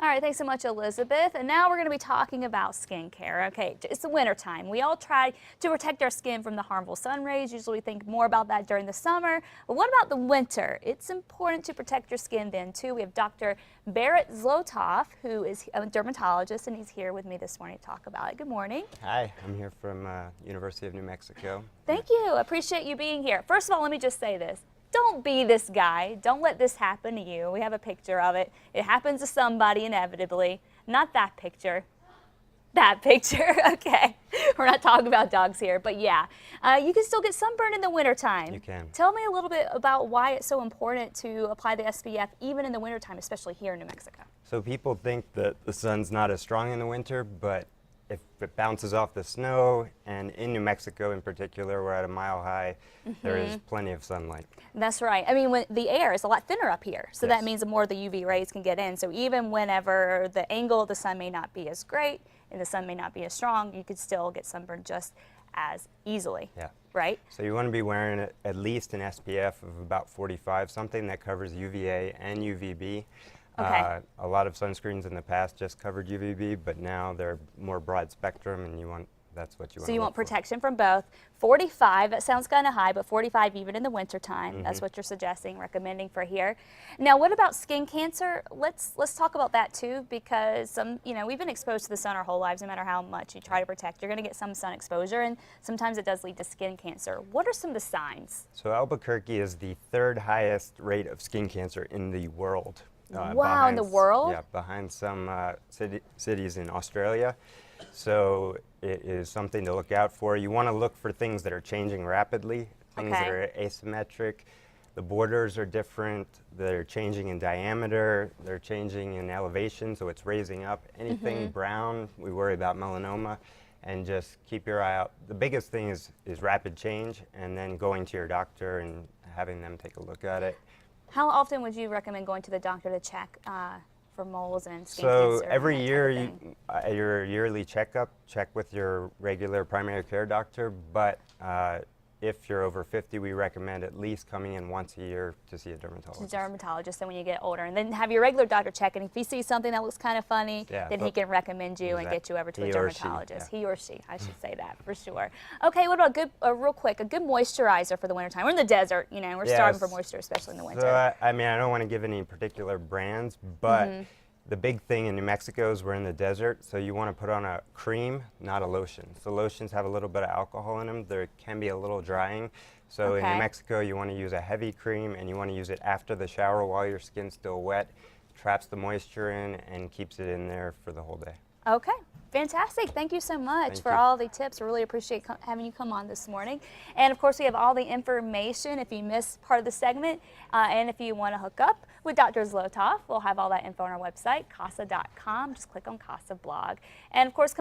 All right, thanks so much, Elizabeth. And now we're going to be talking about skincare. Okay, it's the winter time. We all try to protect our skin from the harmful sun rays. Usually we think more about that during the summer. But what about the winter? It's important to protect your skin then too. We have Dr. Barrett Zlotoff, who is a dermatologist, and he's here with me this morning to talk about it. Good morning. Hi, I'm here from University of New Mexico. Thank you. Appreciate you being here. First of all, let me just say this. Don't be this guy. Don't let this happen to you. We have a picture of it. It happens to somebody inevitably. Not that picture. That picture. Okay. We're not talking about dogs here, but yeah. You can still get sunburn in the wintertime. You can. Tell me a little bit about why it's so important to apply the SPF even in the wintertime, especially here in New Mexico. So people think that the sun's not as strong in the winter, but if it bounces off the snow, and in New Mexico in particular, we're at a mile high, there is plenty of sunlight. That's right. I mean, when the air is a lot thinner up here, so Yes. that means the more the UV rays can get in. So even whenever the angle of the sun may not be as great and the sun may not be as strong, you could still get sunburned just as easily. Yeah. Right? So you want to be wearing at least an SPF of about 45, something that covers UVA and UVB. Okay. A lot of sunscreens in the past just covered UVB, but now they're more broad spectrum, and that's what you want. So you want protection from both. 45, that sounds kind of high, but 45 even in the wintertime. That's what you're suggesting, recommending for here. Now, what about skin cancer? Let's talk about that too, because we've been exposed to the sun our whole lives. No matter how much you try to protect, you're going to get some sun exposure, and sometimes it does lead to skin cancer. What are some of the signs? So Albuquerque is the third highest rate of skin cancer in the world. Wow, in the world? Yeah, behind some cities in Australia. So it is something to look out for. You want to look for things that are changing rapidly, things that are asymmetric. The borders are different. They're changing in diameter. They're changing in elevation, so it's raising up. Anything brown, we worry about melanoma. And just keep your eye out. The biggest thing is rapid change, and then going to your doctor and having them take a look at it. How often would you recommend going to the doctor to check for moles and skin So cancer? every year, your yearly checkup, check with your regular primary care doctor, but if you're over 50, we recommend at least coming in once a year to see a dermatologist. Dermatologist, then when you get older, and then have your regular doctor check, and if he sees something that looks kind of funny, then he can recommend you and get you over to a dermatologist. He or she, I should say that for sure. Okay, what about real quick, a good moisturizer for the wintertime? We're in the desert, we're starving for moisture, especially in the winter. So I mean, I don't want to give any particular brands, but the big thing in New Mexico is we're in the desert, so you want to put on a cream, not a lotion. So lotions have a little bit of alcohol in them. They can be a little drying. So in New Mexico, you want to use a heavy cream, and you want to use it after the shower while your skin's still wet. Traps the moisture in and keeps it in there for the whole day. Okay, fantastic. Thank you so much for all the tips. I really appreciate having you come on this morning. And of course, we have all the information if you missed part of the segment. And if you want to hook up with Dr. Zlotoff, we'll have all that info on our website, casa.com. Just click on CASA blog. And of course,